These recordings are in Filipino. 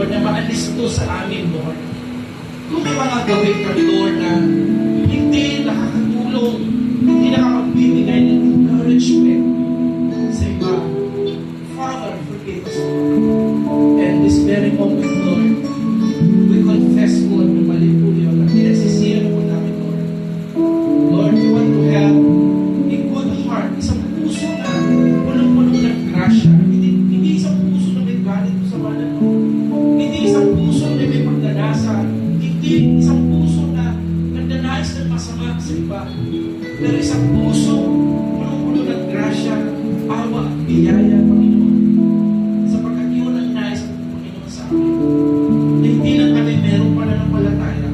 Lord, na maalis ito sa amin, Lord. Kung may mga gawin ka, Lord, na hindi nakakatulong, hindi nakakagbibigay ng encouragement sa iba, Father, forgive us, Lord. And this very moment, Lord, we confess, Lord, na mali po yun, at pinagsisiyan po namin, Lord. Lord, we want to have a good heart, isang puso na punong-puno ng grasya, hindi isang puso na may galit sa manan, Lord. Hindi isang puso na may pagdanasa, hindi isang puso na nagdanais ng masama sa iba, pero isang puso punong-puno ng grasya, awa, biyaya, Panginoon, sapagkat yun ang nais ng Panginoon sa amin. Na hindi lang kami meron pananampalataya,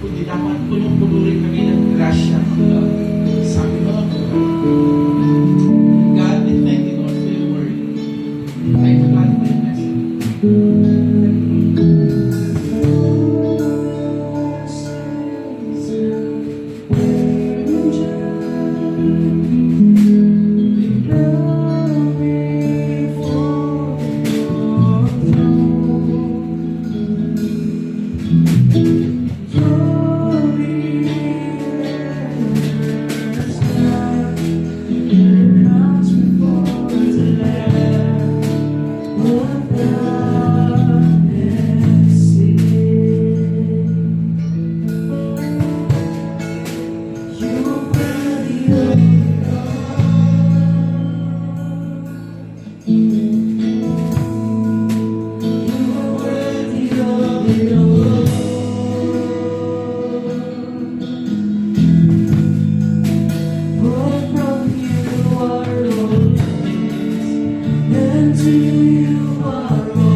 kundi dapat punong-puno rin kami ng grasya, sa amin, Lord. God, we thank you, Lord, for your word. Thank you, God, for your message. To you are all.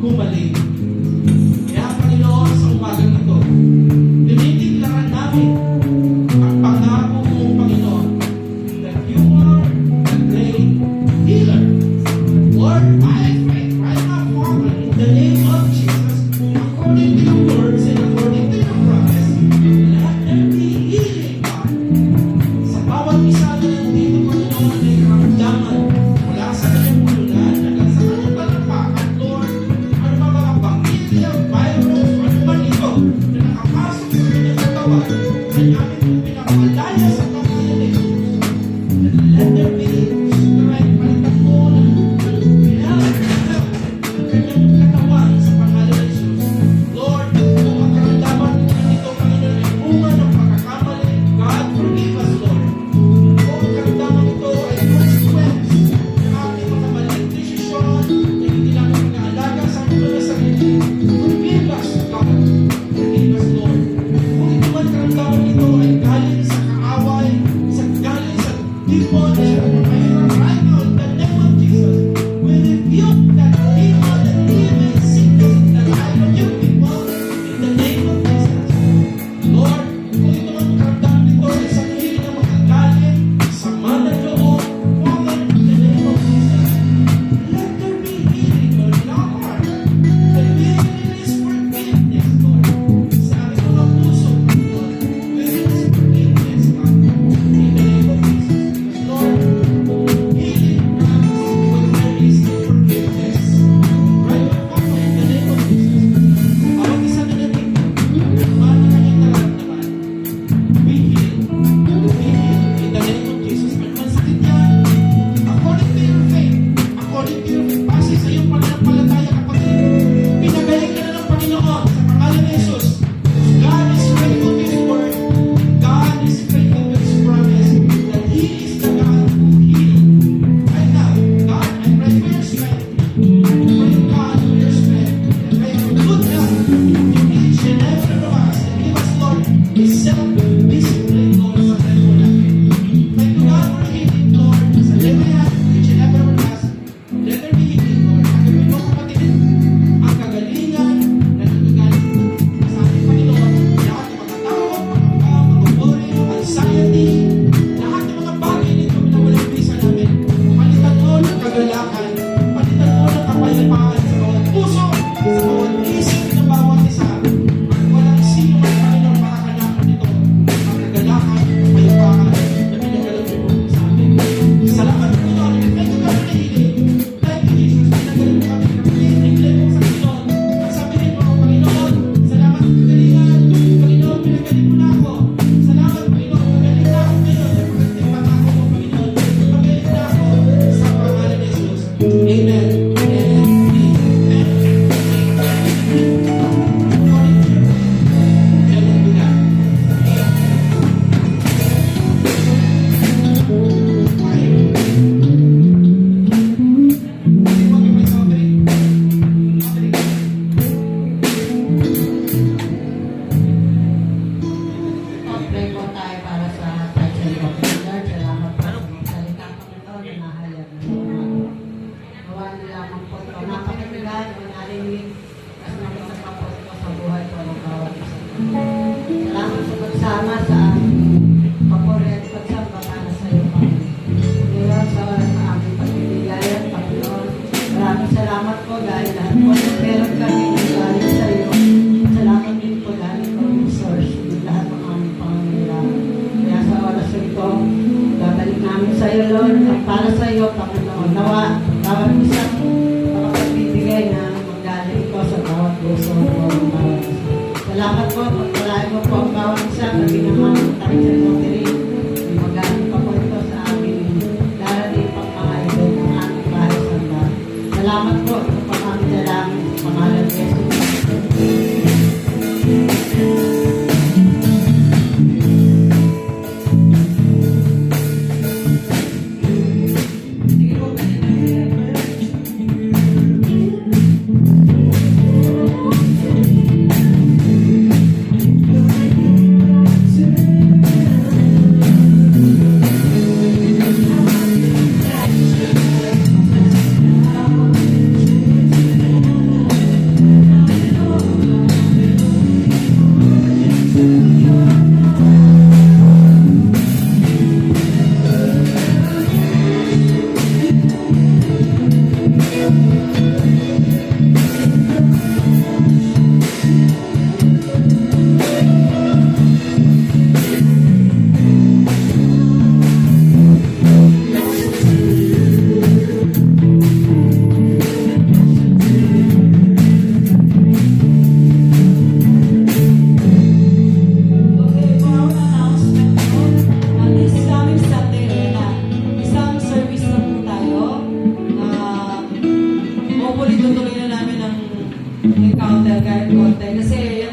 gumaling. Kaya Panginoon, sa umagang ito, dinideklara namin ang pangako mo, Panginoon, that you are the great healer. Lord, I pray right now, Father, in the name of Jesus, according to your words and according to your promise, let there be healing, God. Sa bawat isa na nandito, Panginoon, may karamdaman mula sa kanyang ulunan hanggang sa kanyang talampakan, Lord, ano ba mga bacteria, virus, ano man ito na nakapasok sa kanyang katawan, ay namin kong pinamalaya sa pangalan ni Jesus. And let there be strength, palitan mo ng health ng kanyang katawan sa pangalan ni Jesus. Lord, kung ang karamdaman nito, Panginoon, ay bunga ng pagkakamali, God, forgive us, Lord. Kung ang karamdaman ito ay consequence ng ating mga maling desisyon na hindi namin pag-aalaga sa ating mga sarili, forgive us, God. Forgive us, Lord. Kung ito man karamdaman ito ay galing sa kaaway, galing sa demon, right now, in the name of Jesus, we rebuke that demon, that evil sickness in the life of your people, in the name of Jesus. Lord, kung ito man karamdaman ito ay sa hili ng mga galit, sama ng loob, Father, in the name of Jesus, let there be healing, Lord, in our heart. And we release forgiveness, Lord, sa aming mga puso, Lord. We release forgiveness, God, in the name of Jesus. Because, Lord, healing comes when there is forgiveness. Right, Father, in the name of Jesus. Bawat isa na natin, man na kanyang nararamdaman, we heal. We heal in the name of Jesus. Ano man sakit yan, according to your faith, base sa iyong pananampalataya, kapatid, pinagaling ka na ng Panginoon sa pangalan ni Jesus. God is faithful to His word. God is faithful to His promise that He is the God who heals. Right now, God, I pray for your strength. I pray, God, for your strength. I pray for good health in each and every one of us. And give us, Lord, a self-discipline, Lord, sa tempo natin. Thank you, God, for healing, Lord, sa level natin, each and every one of us. Let there be healing, Lord. Agawin mo, kapatid, ang kagalingan na nagagaling sa ating Panginoon. Lahat ng mga tawag, mga worry, anxiety, lahat ng mga bagay nito pinawalang bisa namin. Palitan mo ng kagalakan, palitan mo ng kapayapaan sa bawat puso, sa bawat isip ng bawat isa. At walang sino man, Panginoon, makakalakan nito. Ang kagalakan, kapayapaan na pinagalang mo sa amin. Salamat, Panginoon. Thank you, God, for the healing. Thank you, Jesus. Pinagaling mo kami. Pinagaling mo sa Panginoon. At sabihin mo, Panginoon, salamat sa kagalingan. Panginoon, pinagaling mo na ako. Salamat, Panginoon. Magaling na ako ngayon. Napakasing pangako mo, Panginoon. Magaling na ako sa pangalan ni Jesus. Amen. And amen. Amen to God. Pray po tayo para sa President of the Lord. Salamat po sa salita ng Panginoon na nahayag ng mga gawa nila lamang po ito. Napakinggan o narinig at nakita po ito sa buhay po ng bawat isa. Salamat sa pagsama sa papuri at pagsamba para sa iyo, Panginoon. Ngayon sa aming pagbibigayan, Panginoon, maraming salamat po dahil lahat po na meron kami na galing sa iyo. Salamat din po dahil po yung source ng lahat ng aming pangangailangan. Kaya sa oras na ito, babalik namin sa iyo, Lord, at para sa iyo, Panginoon, nawa, bawat isang makapagbibigay na magaling ito sa bawat puso o bawat isa. Salamat po, pagpalain mo po ang bawat isa, pati naman ang Taxi Lottery, magaling pa po ito sa aming darating pang mga ito ng aming bahay sa bahay. Salamat po, ito pa kami dalangin sa pangalan ni Jesus. Say hopefully tutuloy na namin ang encounter kahit konti. Kasi